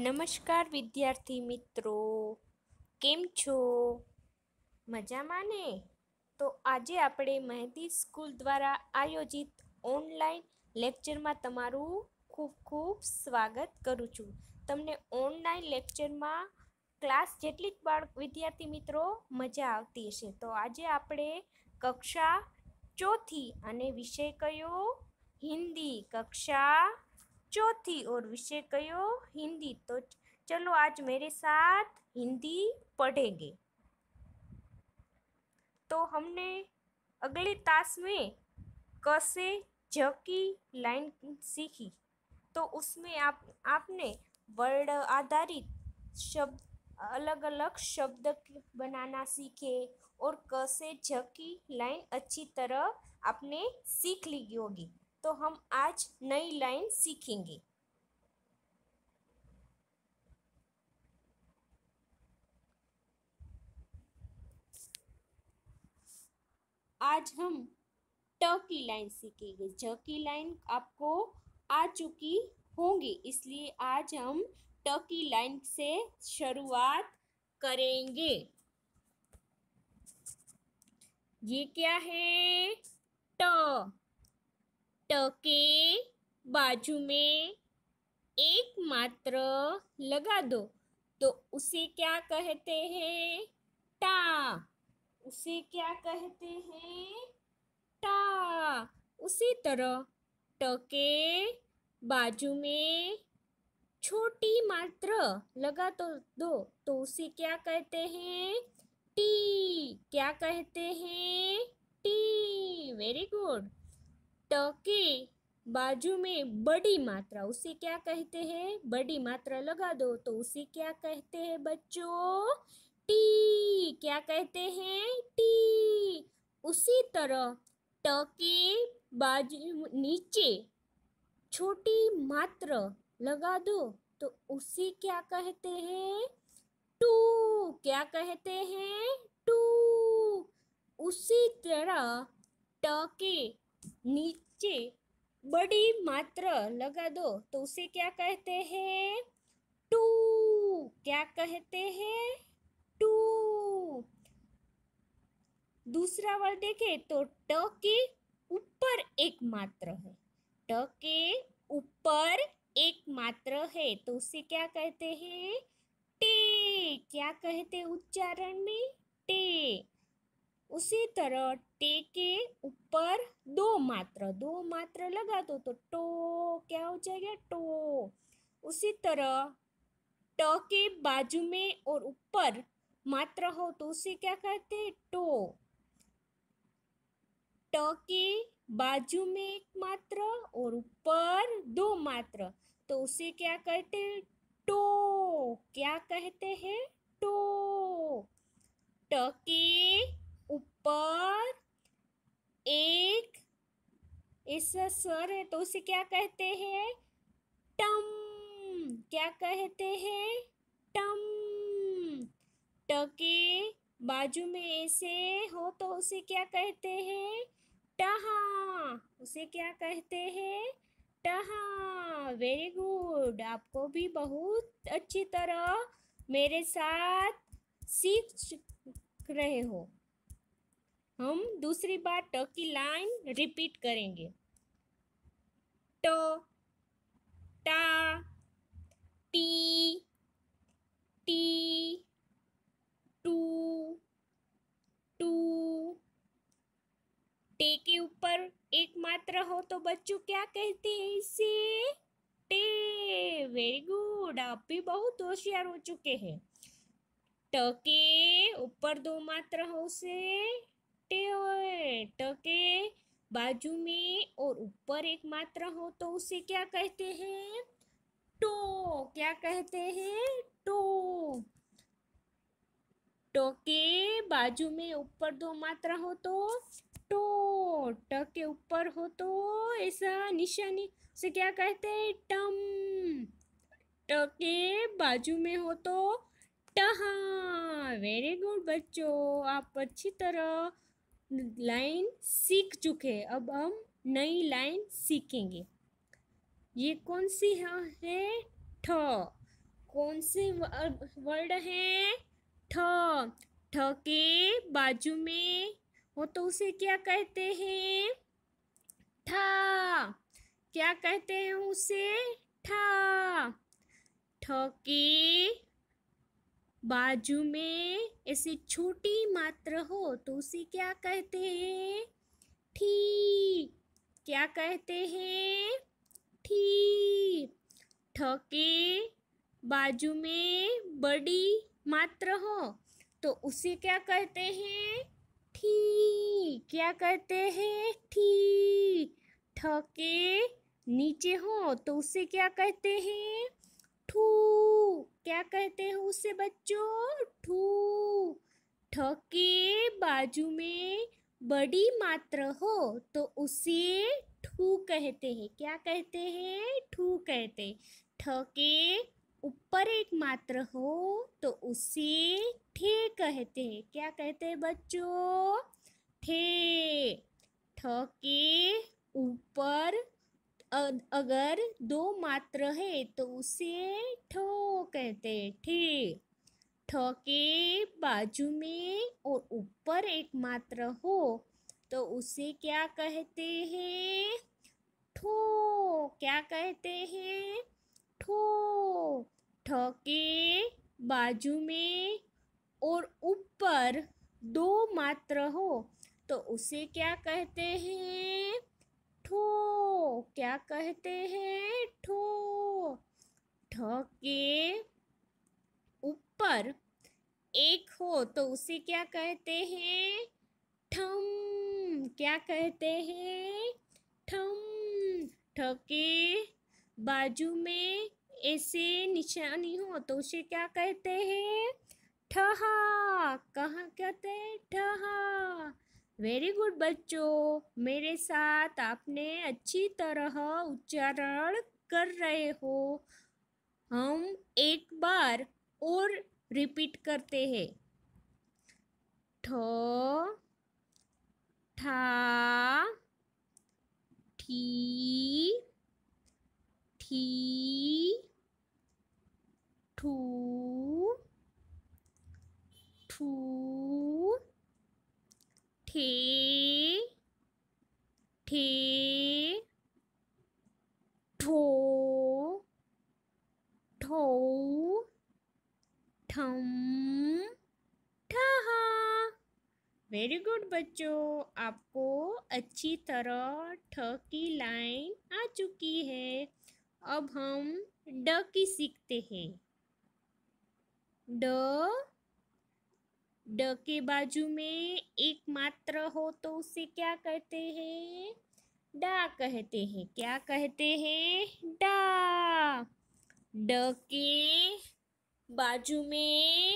નમસ્કાર વિદ્યાર્થી મિત્રો, કેમ છો? મજામાં ને? તો આજે આપણે મહેદી સ્કૂલ દ્વારા આયોજિત ઓનલાઈન લેક્ચરમાં તમારું ખૂબ ખૂબ સ્વાગત કરું છું. તમને ઓનલાઈન લેક્ચરમાં ક્લાસ જેટલી વિદ્યાર્થી મિત્રો મજા આવતી હશે. તો આજે આપણે કક્ષા ચોથી અને વિષય કયો? हिंदी. कक्षा चौथी और विषय कयो? हिंदी. तो चलो आज मेरे साथ हिंदी पढ़ेंगे. तो हमने अगले तास में क से ज की लाइन सीखी. तो उसमें आपने वर्ड आधारित शब्द अलग अलग शब्द बनाना सीखे और क से ज की लाइन अच्छी तरह आपने सीख ली होगी. तो हम आज नई लाइन सीखेंगे. आज हम ट की लाइन सीखेंगे. ज की लाइन आपको आ चुकी होंगी, इसलिए आज हम ट की लाइन से शुरुआत करेंगे. ये क्या है? ट. ट के बाजू में एक मात्र लगा दो तो उसे क्या कहते हैं? टा. उसे क्या कहते हैं? टा. उसी तरह ट के बाजू में छोटी मात्र लगा दो तो उसे क्या कहते हैं? टी. क्या कहते हैं? टी. Very good. ट के बाजू में बड़ी मात्रा, उसे क्या कहते हैं? बड़ी मात्रा लगा दो तो उसे क्या कहते हैं बच्चों? टी. क्या कहते हैं? टी. उसी तरह ट के बाजू नीचे छोटी मात्रा लगा दो तो उसे क्या कहते हैं? टू. क्या कहते हैं? टू. उसी तरह ट के नीचे बड़ी मात्रा लगा दो तो उसे क्या कहते हैं? टू. क्या कहते हैं? टू. दूसरा वर्ड देखे तो ट के ऊपर एक मात्र है. ट के ऊपर एक मात्र है तो उसे क्या कहते हैं? टे. क्या कहते हैं उच्चारण में? टे. उसी तरह टे के ऊपर दो मात्र लगा दो तो टो. क्या हो जाएगा? टो. उसी तरह ट के बाजू में और ऊपर मात्र हो तो उसे क्या कहते हैं? टो. ट के बाजू में एक मात्र और ऊपर दो मात्र तो उसे क्या कहते हैं? टो. क्या कहते हैं? टो. ट के ऊपर एक ऐसा स्वर है तो उसे क्या कहते हैं? टम. क्या कहते हैं? टम. ट के बाजू में ऐसे हो तो उसे क्या कहते हैं? टहा. उसे क्या कहते हैं? टहा. Very good. आपको भी बहुत अच्छी तरह मेरे साथ सीख रहे हो. हम दूसरी बार ट की लाइन रिपीट करेंगे. ट, टा, टी, टी, टू, टू. टे के ऊपर एक मात्रा हो तो बच्चों क्या कहते हैं इसे? टे. Very good. आप भी बहुत होशियार हो चुके हैं. ट के ऊपर दो मात्रा हो से टे. ट के बाजू में और ऊपर एक मात्रा हो तो उसे क्या कहते हैं? टो. क्या कहते हैं? टो. ट के बाजू में ऊपर दो मात्रा हो तो टो. ट के ऊपर हो तो ऐसा निशानी से क्या कहते हैं? टम. ट के बाजू में हो तो टहा. वेरी गुड बच्चों. आप अच्छी तरह लाइन सीख चुके हैं. अब हम नई लाइन सीखेंगे. ये कौन सी है? ठ. कौन से वर्ड हैं? ठ। ठ के बाजू में हो तो उसे क्या कहते हैं? ठा। क्या कहते हैं उसे? ठा। ठ के बाजू में ऐसी छोटी मात्रा हो तो उसे क्या कहते हैं? ठी। क्या कहते हैं? ठी। ठ के बाजू में बड़ी मात्रा हो तो उसे क्या कहते हैं? ठी। क्या कहते हैं? ठी। ठ के नीचे हो तो उसे क्या कहते हैं? ठू। क्या कहते हैं उसे बच्चों? ठू। ठ के बाजू में बड़ी मात्रा हो तो उसे ठू कहते हैं। क्या कहते हैं? ठू कहते हैं। ठ के ऊपर एक मात्रा हो तो उसे ठे कहते हैं। क्या कहते हैं बच्चों? ठे। ठ के ऊपर अगर दो मात्रा है तो उसे ठो कहते हैं। ठे। ठ के बाजू में और ऊपर एक मात्रा हो तो उसे क्या कहते हैं? ठो। क्या कहते हैं? ठो। ठ के बाजू में और ऊपर दो मात्रा हो तो उसे क्या कहते हैं? ठो। क्या कहते हैं? ठो। ठ के ऊपर एक हो तो उसे क्या कहते हैं? ठम। क्या कहते हैं? ठम। ठ के बाजू में ऐसे निशानी हो तो उसे क्या कहते हैं? ठहा। कहाँ कहते हैं? ठहा। वेरी गुड बच्चों, मेरे साथ आपने अच्छी तरह उच्चारण कर रहे हो। हम एक बार और रिपीट करते हैं। ठ, ठा, ठी, ठी, ठू, ठू, ठे, ठे, ठो, ठो, ठम, ठहा। वेरी गुड बच्चों, आपको अच्छी तरह ठ की लाइन आ चुकी है। अब हम ड की सीखते हैं। ड। ड के बाजू में एक मात्रा हो तो उसे क्या कहते हैं? डा कहते हैं। क्या कहते हैं? डा। ड के बाजू में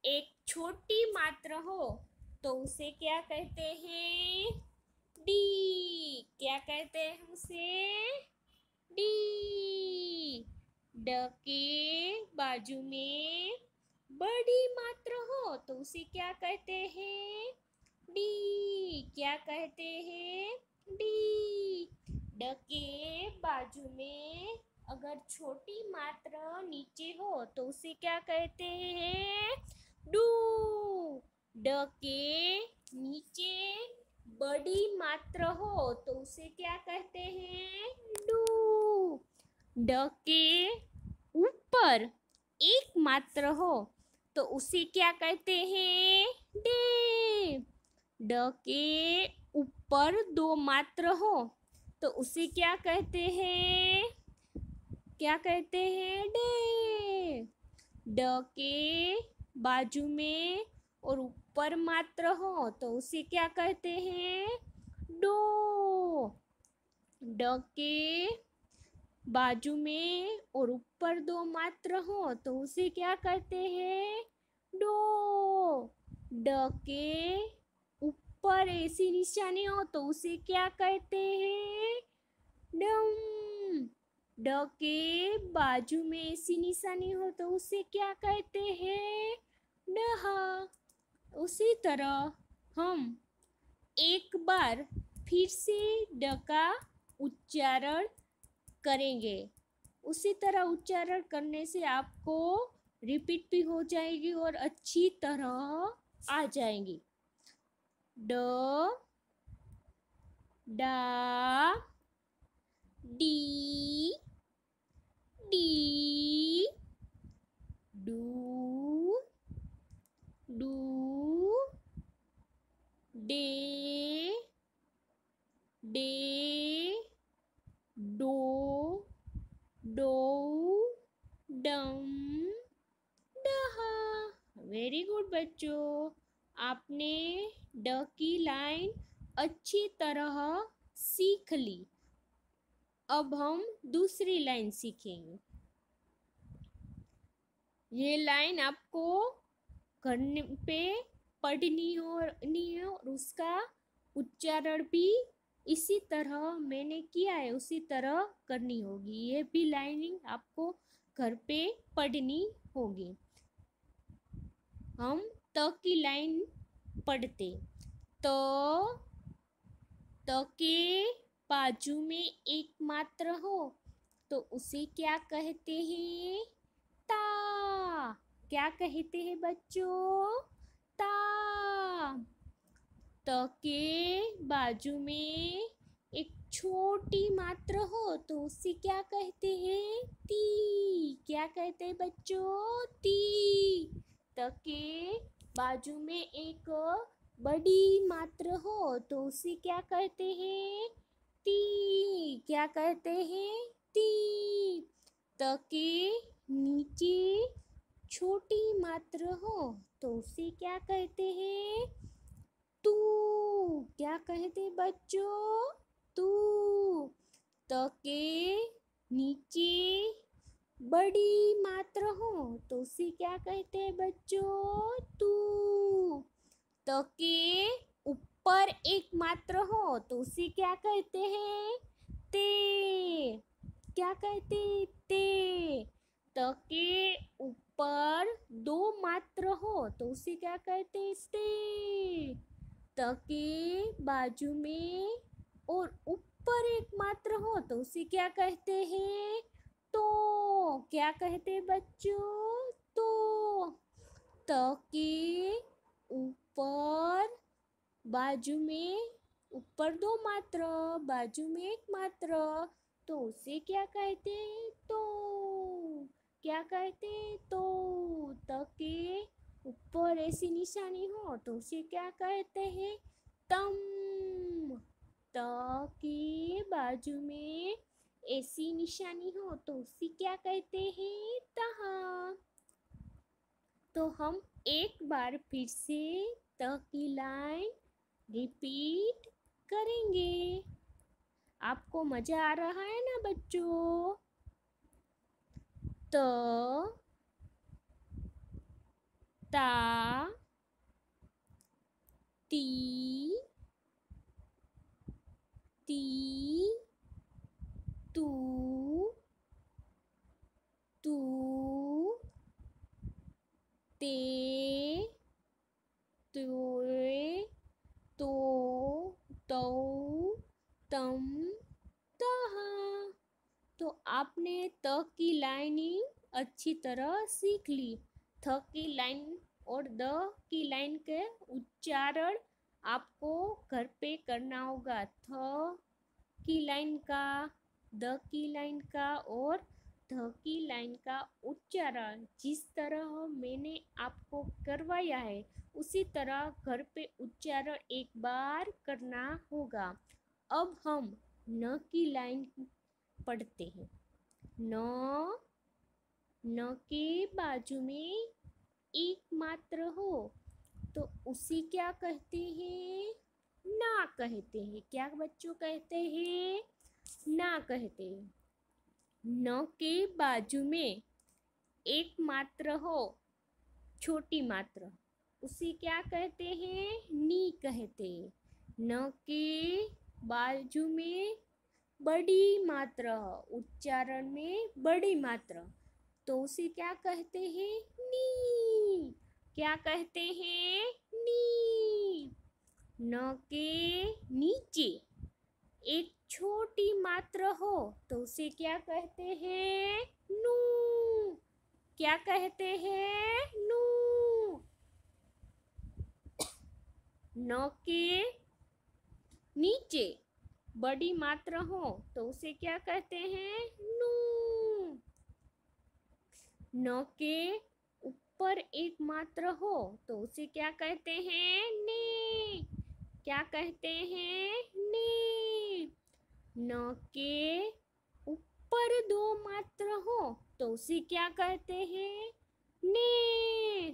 एक छोटी मात्रा हो तो उसे क्या कहते हैं? डी। क्या कहते हैं उसे? डी। ड के बाजू में बड़ी मात्रा हो तो उसे क्या कहते हैं? डी। क्या कहते हैं? डी। ड के बाजू में अगर छोटी मात्रा नीचे हो तो उसे क्या कहते हैं? डू। ड के नीचे बड़ी मात्रा हो तो उसे क्या कहते हैं? डू। ड के ऊपर एक मात्रा हो तो उसे क्या कहते हैं? डे। ड के ऊपर दो मात्रा हो तो उसे क्या कहते हैं? क्या कहते हैं? डे। ड के बाजू में और ऊपर मात्रा हो तो उसे क्या कहते हैं? डो। ड के बाजू में और ऊपर दो मात्रा हो तो उसे क्या कहते हैं? डो। ड के ऊपर ऐसी निशानी हो तो उसे क्या कहते हैं? डम। ड के बाजू में ऐसी निशानी हो तो उसे क्या कहते हैं? डहा। उसी तरह हम एक बार फिर से ड का उच्चारण करेंगे। उसी तरह उच्चारण करने से आपको रिपीट भी हो जाएगी और अच्छी तरह आ जाएंगी। ड, डा, डी, डी, डू, डू, डे, डे, डो, डो, डम, डहा। वेरी गुड बच्चों, आपने ड की लाइन अच्छी तरह सीख ली। अब हम दूसरी लाइन सीखेंगे। ये लाइन आपको घर पे पढ़नी है और उसका उच्चारण भी इसी तरह मैंने किया है उसी तरह करनी होगी। ये भी लाइनिंग आपको घर पे पढ़नी होगी। हम त की लाइन पढ़ते। त के बाजू में एक मात्र हो तो उसे क्या कहते हैं? ता। क्या कहते हैं बच्चों? ता। त के बाजू में एक छोटी मात्र हो तो उसे क्या कहते हैं? ती। क्या कहते हैं बच्चों? ती। त के बाजू में एक बड़ी मात्र हो तो उसे क्या कहते हैं? ती। क्या कहते हैं? ती। त के नीचे छोटी मात्र हो तो उसे क्या कहते हैं? तू। क्या कहते हैं बच्चों? तू। त के नीचे बड़ी मात्र हो तो उसे क्या कहते हैं बच्चों? तू। त के ऊपर एक मात्र हो तो उसे क्या कहते हैं? ते। क्या कहते हैं? ते। त के ऊपर दो मात्र हो तो उसे क्या कहते हैं? ते। त के बाजू में और ऊपर एक मात्र हो तो उसे क्या कहते हैं? तो। क्या कहते हैं बच्चों? तो। त के ऊपर बाजू में ऊपर दो मात्र बाजू में एक मात्र तो उसे क्या कहते हैं? तो। क्या कहते हैं? तो। त के ऊपर ऐसी निशानी हो तो उसे क्या कहते हैं? तम। त के बाजू में ऐसी निशानी हो तो उसे क्या कहते हैं? तहा। तो हम एक बार फिर से त की लाइन रिपीट करेंगे। आपको मजा आ रहा है ना बच्चों? त, ता, ती, ती, तू, तू, ते, तोए, तो, तौ, तम, तहा। तो आपने त की लाइनिंग अच्छी तरह सीख ली। थ की लाइन और द की लाइन के उच्चारण आपको घर पे करना होगा। थ की लाइन का, द की लाइन का और ध की लाइन का उच्चारण जिस तरह मैंने आपको करवाया है उसी तरह घर पे उच्चारण एक बार करना होगा। अब हम न की लाइन पढ़ते हैं। न के बाजू में एक मात्र हो तो उसे क्या कहते हैं? ना कहते हैं। क्या बच्चों कहते हैं? ना कहते हैं। न के बाजू में एक मात्र हो छोटी मात्र उसे क्या कहते हैं? नी कहते हैं। न के बाजू में बड़ी मात्रा उच्चारण में बड़ी मात्रा तो उसे क्या कहते हैं? नी। क्या कहते हैं? नी। न के नीचे एक छोटी मात्रा हो तो उसे क्या कहते हैं? नू। क्या कहते हैं? नू। न के नीचे बड़ी मात्रा हो तो उसे क्या कहते हैं? नू। न के ऊपर एक मात्रा हो तो उसे क्या कहते हैं? ने। क्या कहते हैं? ने। न के ऊपर दो मात्रा हो तो उसे क्या कहते हैं? ने।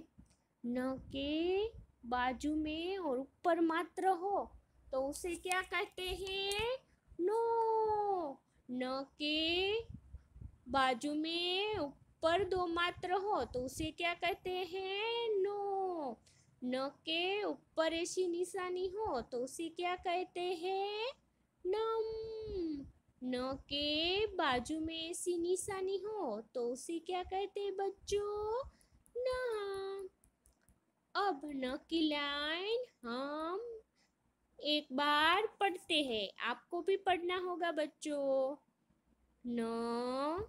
न के बाजू में और ऊपर मात्रा हो तो उसे क्या कहते हैं? नो। न के बाजू में ऊपर दो मात्रा हो तो उसे क्या कहते हैं? नो। न के ऊपर ऐसी निशानी हो तो उसे क्या कहते हैं? नम। न के बाजू में ऐसी निशानी हो तो उसे क्या कहते हैं बच्चों? ना। अब न की लाइन हम एक बार पढ़ते हैं, आपको भी पढ़ना होगा बच्चों। न,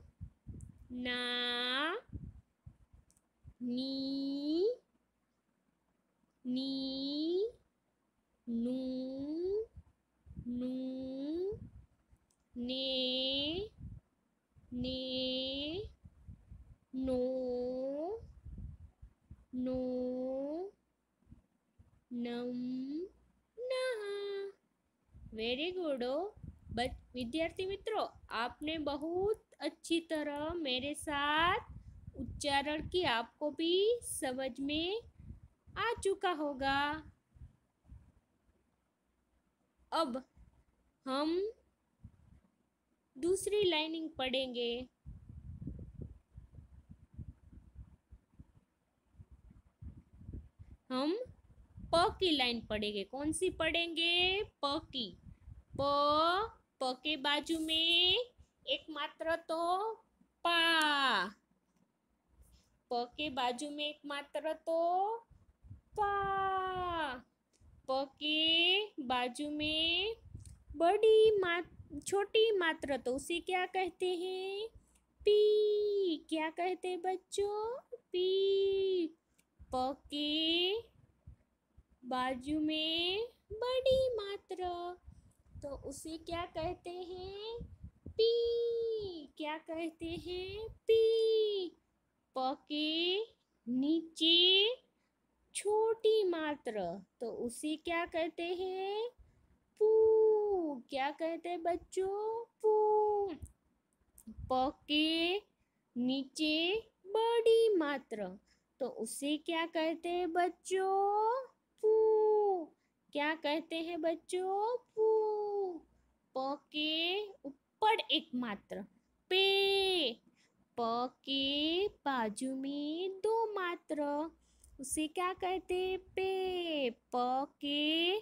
ना, नी, नी, नू, नू, ने, ने, नो, नो, नम, ना। वेरी गुड हो विद्यार्थी मित्रों, आपने बहुत अच्छी तरह मेरे साथ उच्चारण की, आपको भी समझ में आ चुका होगा। अब हम दूसरी लाइनिंग पढ़ेंगे। हम प की लाइन पढ़ेंगे। कौन सी पढ़ेंगे? प की। प के बाजू में एक मात्रा तो पा। प के बाजू में एक मात्रा तो पा। प के बाजू में छोटी मात्रा तो उसे क्या कहते हैं? पी। क्या कहते हैं बच्चों? पी। प के बाजू में बड़ी मात्रा तो उसे क्या कहते हैं? पी। क्या कहते हैं? पी। प के नीचे छोटी मात्रा तो उसे क्या कहते हैं? पू। क्या कहते हैं बच्चों? पू। प के नीचे बड़ी मात्रा तो उसे क्या कहते हैं बच्चों? पू। क्या कहते हैं बच्चों? पू। प के ऊपर एक मात्रा पे। प के बाजू में दो मात्रा उसे क्या कहते हैं? पे। प के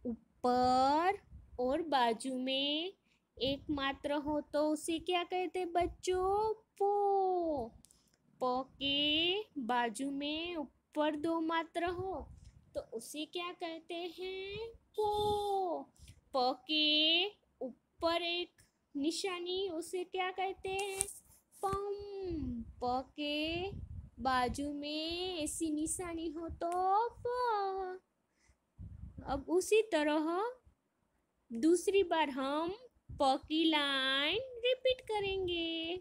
ऊपर और बाजू में एक मात्रा हो तो उसे क्या कहते हैं बच्चों? पो। प के बाजू में ऊपर दो मात्रा हो तो उसे क्या कहते हैं? पो। प के ऊपर एक निशानी उसे क्या कहते हैं? पम। प के बाजू में ऐसी निशानी हो तो प। अब उसी तरह दूसरी बार हम प की लाइन रिपीट करेंगे।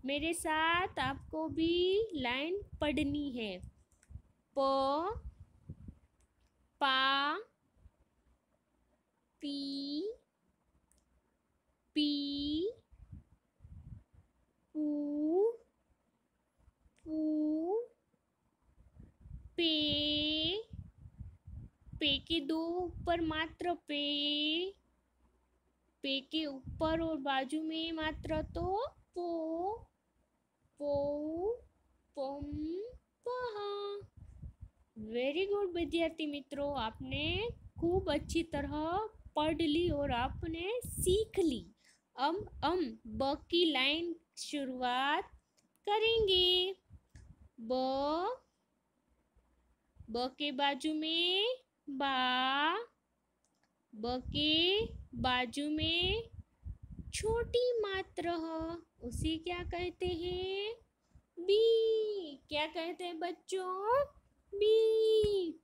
मेरे साथ आपको भी लाइन पढ़नी है। प, पा, पी, पी, पू, पू, पे, पे के दो ऊपर मात्र पे के ऊपर और बाजू में मात्र तो पो, पो, पम, पहा। वेरी गुड विद्यार्थी मित्रों, आपने खूब अच्छी तरह पढ़ ली और आपने सीख ली। अब हम ब की लाइन शुरुआत करेंगे। ब के बाजू में बा। ब के बाजू में छोटी मात्रा है, उसे क्या कहते हैं? बी। क्या कहते हैं बच्चों? बी।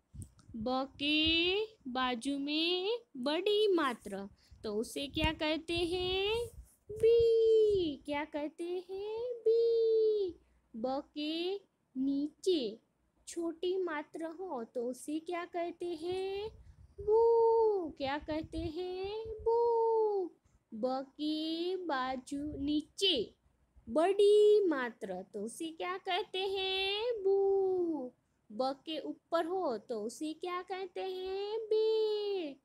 ब के बाजू में बड़ी मात्रा, तो उसे क्या कहते हैं? बी। क्या कहते हैं? बी। ब के नीचे छोटी मात्रा हो, तो उसे क्या कहते हैं? बू। क्या कहते हैं? बू। ब के बाजू नीचे बड़ी मात्रा, तो उसे क्या कहते हैं? बू। ब के ऊपर हो, तो उसे क्या कहते हैं? बे।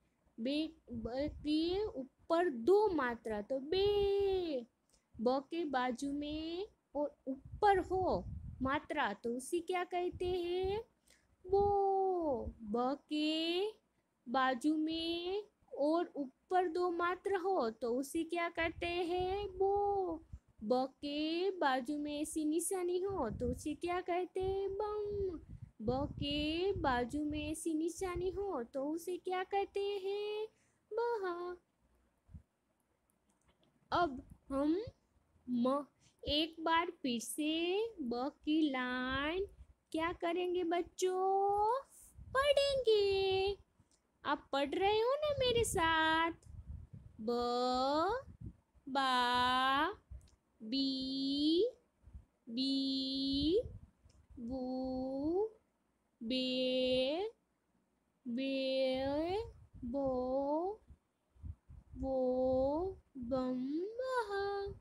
बे ब के ऊपर दो मात्रा, तो बे। ब के बाजू में और ऊपर हो मात्रा, तो उसे क्या कहते हैं? बो। ब के बाजू में और ऊपर दो मात्रा हो, तो उसे क्या कहते हैं? बो। ब के बाजू में ऐसी निशानी हो, तो उसे क्या कहते हैं? बम। ब के बाजू में ऐसी निशानी हो, तो उसे क्या कहते हैं? बहा। अब हम एक बार फिर से ब की लाइन क्या करेंगे बच्चों? पढ़ेंगे। आप पढ़ रहे हो ना मेरे साथ? ब, बा, बी, बी, बू, बे, बे, बो, बम, बहा।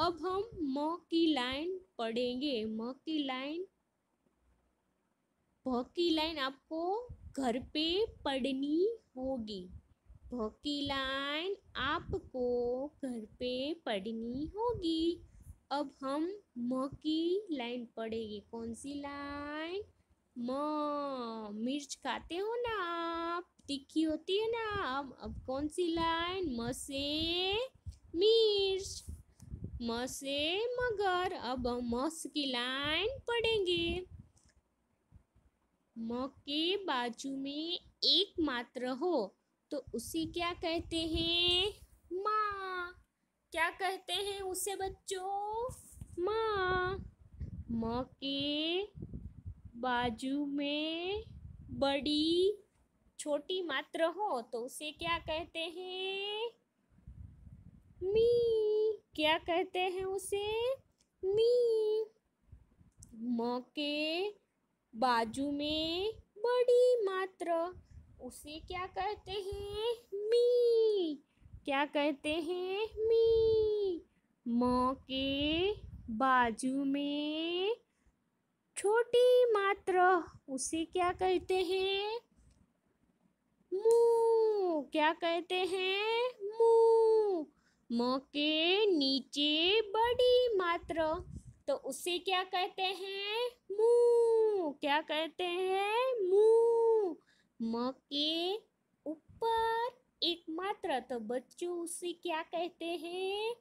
अब हम म की लाइन पढ़ेंगे। म की लाइन, भ की लाइन आपको घर पे पढ़नी होगी। भ की लाइन आपको घर पे पढ़नी होगी। अब हम म की लाइन पढ़ेंगे। कौन सी लाइन? म। मिर्च खाते हो ना आप? तीखी होती है ना। अब कौन सी लाइन? म से मिर्च, म से मगर। अब हम म की लाइन पढ़ेंगे। म के बाजू में एक मात्रा हो, तो उसे क्या कहते हैं? माँ। क्या कहते हैं उसे बच्चों? माँ। म के बाजू में बड़ी छोटी मात्रा हो, तो उसे क्या कहते हैं? मी। क्या कहते हैं उसे? मी। म के बाजू में बड़ी मात्रा, उसे क्या कहते हैं? मी। क्या कहते हैं? मी। म के बाजू में छोटी मात्रा, उसे क्या कहते हैं? मू। क्या कहते हैं? मू। म के नीचे बड़ी मात्रा, तो उसे क्या कहते हैं? मू। क्या कहते हैं? मू। म के ऊपर एक मात्रा, तो बच्चों उसे क्या कहते हैं?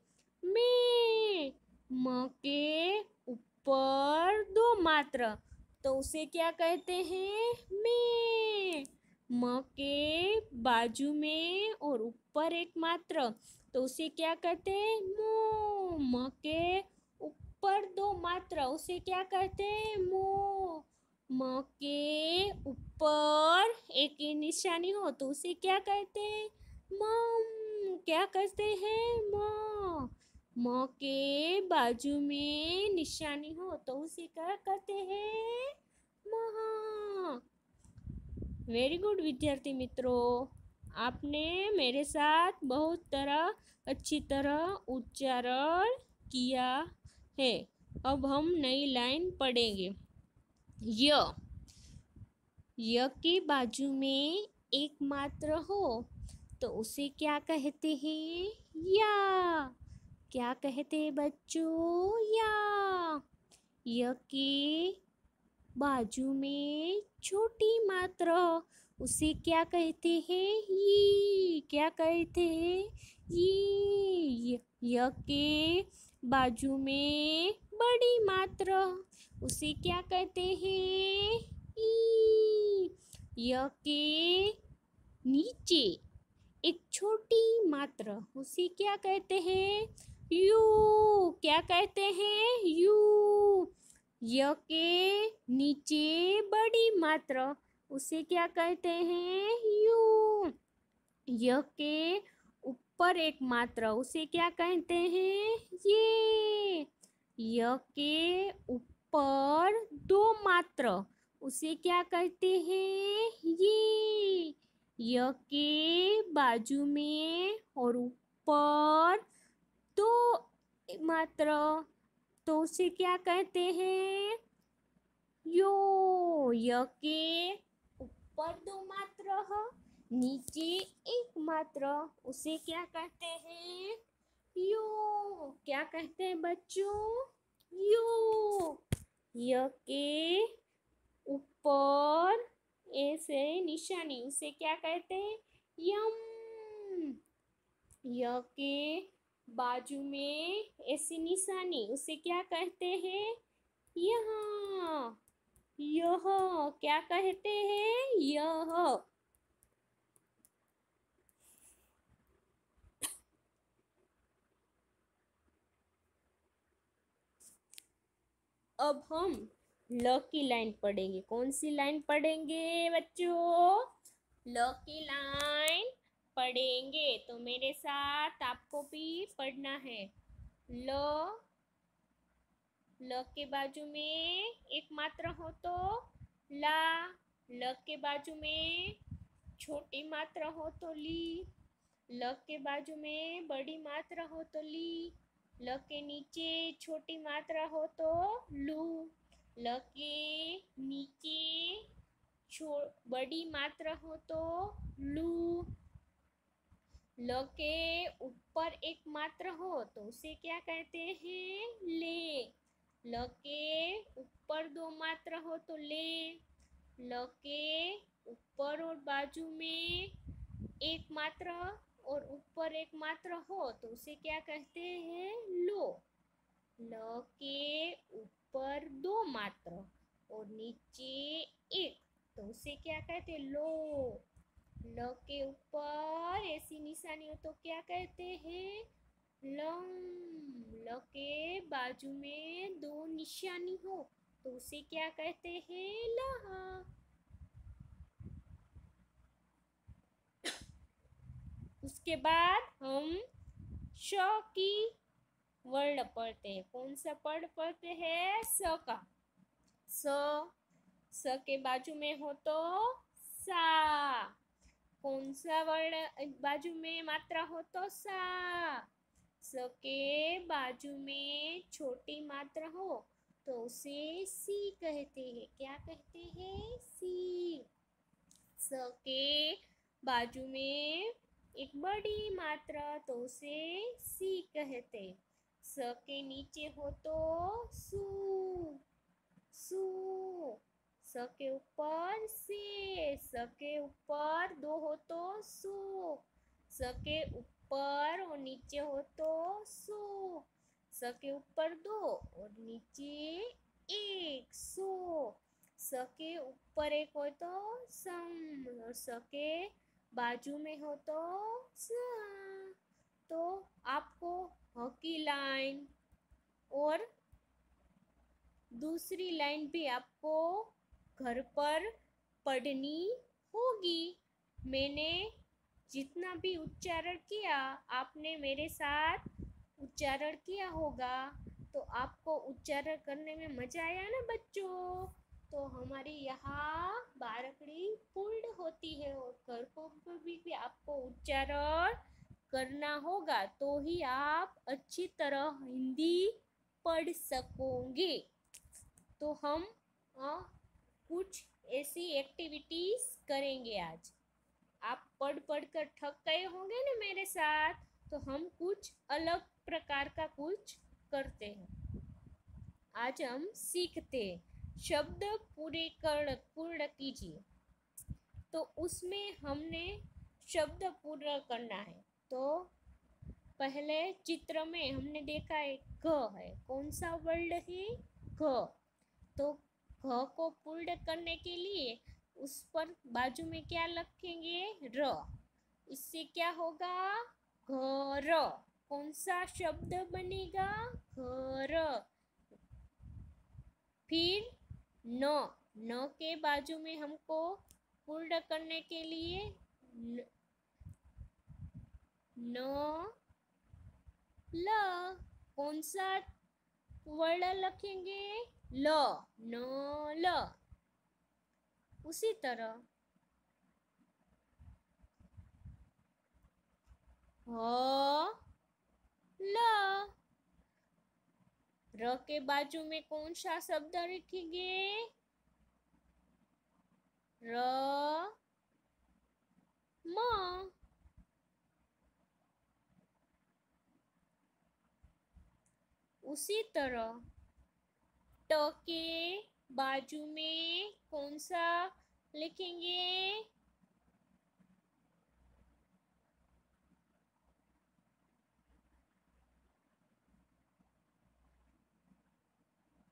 में। म के ऊपर दो मात्रा, तो उसे क्या कहते हैं? में। म के बाजू में और ऊपर एक मात्रा, तो उसे क्या कहते हैं? मो। म के ऊपर दो मात्रा, उसे क्या कहते हैं? मो। म के ऊपर एक निशानी हो, तो उसे क्या कहते हैं? मम। क्या कहते हैं? म। म के बाजू में निशानी हो, तो उसे क्या कहते हैं? महा। वेरी गुड विद्यार्थी मित्रों, आपने मेरे साथ बहुत अच्छी तरह उच्चारण किया है। अब हम नई लाइन पढ़ेंगे। य की बाजू में एक मात्रा हो, तो उसे क्या कहते हैं? या। क्या कहते हैं बच्चों? या। य की बाजू में छोटी मात्रा, उसे क्या कहते हैं? ये। क्या कहते हैं? ये। य के बाजू में बड़ी मात्रा, उसे क्या कहते हैं? ई। य के नीचे एक छोटी मात्रा, उसे क्या कहते हैं? यू। क्या कहते हैं? यू। य के नीचे बड़ी मात्रा, उसे क्या कहते हैं? यू। य के ऊपर एक मात्रा, उसे क्या कहते हैं? ये। य के ऊपर दो मात्रा, उसे क्या कहते हैं? ये। य के बाजू में और ऊपर दो मात्रा, तो उसे क्या कहते हैं? यो। य के ऊपर दो मात्रा है, नीचे एक मात्रा, उसे क्या कहते हैं? यो। क्या कहते हैं बच्चों? यो। य के ऊपर ऐसे निशानी, उसे क्या कहते हैं? यम। य के बाजू में ऐसी निशानी, उसे क्या कहते हैं? यहाँ। यह। क्या कहते हैं? यह। अब हम ल की लाइन पढ़ेंगे। कौन सी लाइन पढ़ेंगे बच्चों? ल की लाइन पढ़ेंगे, तो मेरे साथ आपको भी पढ़ना है। ल। ल के बाजू में एक मात्रा हो तो ला। ल के बाजू में छोटी मात्रा हो तो ली। ल के बाजू में बड़ी मात्रा हो तो ली। ल के नीचे छोटी मात्रा हो तो लू। ल के नीचे बड़ी मात्रा हो तो लू। ल के ऊपर एक मात्रा हो तो उसे क्या कहते हैं? ले। ल के ऊपर दो मात्रा हो तो ले। ल के ऊपर और बाजू में एक मात्रा और ऊपर एक मात्रा हो तो उसे क्या कहते हैं? लो। ल के ऊपर दो मात्रा और नीचे एक, तो उसे क्या कहते हैं? लो। ल के ऊपर ऐसी निशानी हो तो क्या कहते हैं? लम। ल के बाजू में दो निशानी हो तो उसे क्या कहते हैं? लहा। उसके बाद हम श की वर्ण पढ़ते हैं। कौन सा वर्ण पढ़ते हैं? स का। स के बाजू में हो तो सा। कौन सा वर्ण बाजू में मात्रा हो तो सा। स के बाजू में छोटी मात्रा हो तो उसे सी कहते हैं। क्या कहते हैं? सी। स के बाजू में एक बड़ी मात्रा तो उसे सी कहते। स के नीचे हो तो सू। सू। स के ऊपर से। स के ऊपर दो हो तो सू। स के ऊपर और नीचे हो तो सू। स के ऊपर दो और नीचे एक, सो। स के ऊपर एक हो तो सम और स के बाजू में हो तो सा। तो आपको ह की लाइन और दूसरी लाइन भी आपको घर पर पढ़नी होगी। मैंने जितना भी उच्चारण किया आपने मेरे साथ उच्चारण किया होगा, तो आपको उच्चारण करने में मजा आया ना बच्चों? तो हमारी यहाँ बारकड़ी पूर्ण होती है और घर पर भी आपको उच्चारण करना होगा, तो ही आप अच्छी तरह हिंदी पढ़ सकोगे। तो हम कुछ ऐसी एक्टिविटीज करेंगे आज। आप पढ़ पढ़ कर थक गए होंगे ना मेरे साथ, तो हम कुछ अलग प्रकार का कुछ करते हैं। आज हम सीखते शब्द पूर्ण कीजिए। तो उसमें हमने शब्द पूर्ण करना है। तो पहले चित्र में हमने देखा है घ है। कौन सा वर्ड है? घ। तो घ को पूर्ण करने के लिए उस पर बाजू में क्या लिखेंगे? र। इससे क्या होगा? घर। कौन सा शब्द बनेगा? घर। फिर न। न के बाजू में हमको पूर्ण करने के लिए न ल। कौन सा वर्ड लिखेंगे? ल। न ल। उसी तरह ह ल। र के बाजू में कौन सा शब्द लिखेंगे? र म। उसी तरह ट के बाजू में कौन सा लिखेंगे?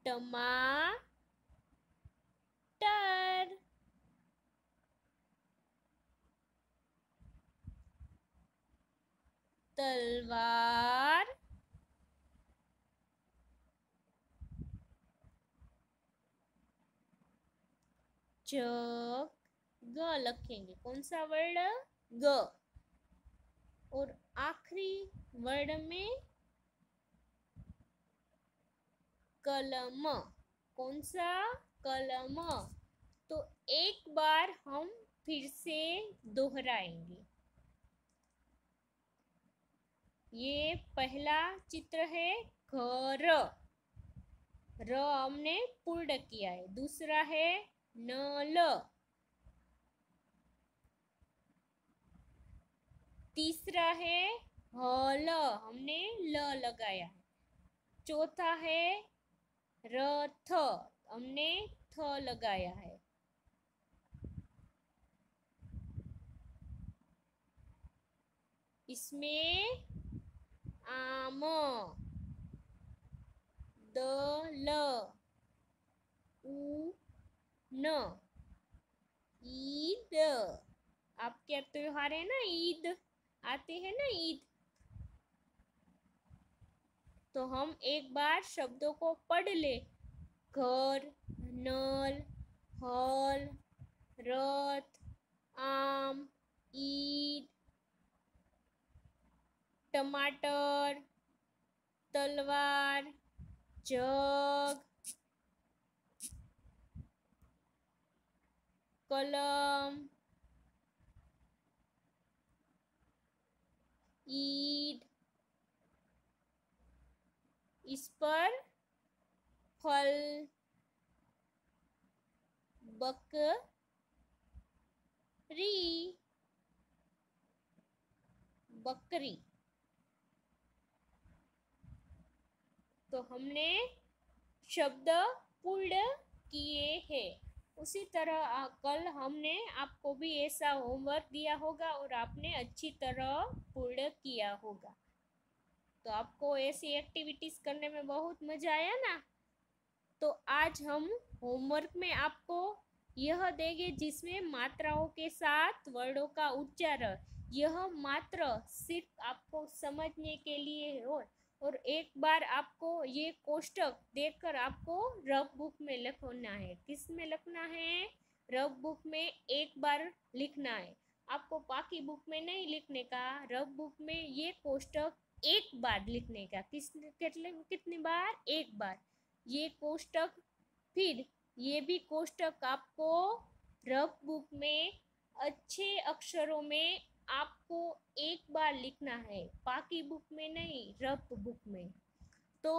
टमाटर। तलवार। जग। ग लिखेंगे। कौन सा वर्ड? ग। और आखिरी वर्ड में कलम। कौन सा? कलम। तो एक बार हम फिर से दोहराएंगे। ये पहला चित्र है घर। र हमने पूर्ण किया है। दूसरा है नल। तीसरा है हल। हमने ल लगाया है। चौथा है रथ। हमने थ लगाया है। इसमें आम। दल। उ न। ईद। आपके त्योहार है ना, ईद आते हैं ना, ईद। तो हम एक बार शब्दों को पढ़ ले। घर, नल, हल, रथ, आम, ईद, टमाटर, तलवार, जग, कलम, ईद। इस पर फल, बकरी, बकरी। तो हमने शब्द पूर्ण किए हैं। उसी तरह कल हमने आपको भी ऐसा होमवर्क दिया होगा और आपने अच्छी तरह पूर्ण किया होगा। तो आपको ऐसी एक्टिविटीज करने में बहुत मजा आया ना। तो आज हम होमवर्क में आपको यह देंगे जिसमें मात्राओं के साथ वर्डों का उच्चारण। यह मात्र सिर्फ आपको समझने के लिए हो। और एक बार आपको ये कोष्टक देखकर आपको रफ बुक में लिखना है। किस में लिखना है? रफ बुक में एक बार लिखना है। आपको बाकी बुक में नहीं लिखने का। रफ बुक में ये कोष्टक एक बार लिखने का। कितनी बार? एक बार। ये कोष्टक, फिर ये भी कोष्टक आपको रफ बुक में अच्छे अक्षरों में आपको एक बार लिखना है, बाकी बुक में नहीं, रफ बुक में। तो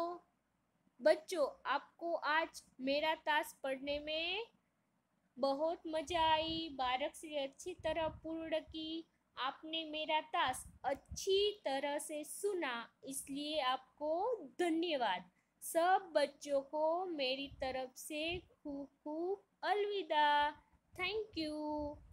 बच्चों, आपको आज मेरा ताश पढ़ने में बहुत मजा आई। बारक से अच्छी तरह पूर्ण की। आपने मेरा ताश अच्छी तरह से सुना, इसलिए आपको धन्यवाद। सब बच्चों को मेरी तरफ से खूब खूब अलविदा। Thank you.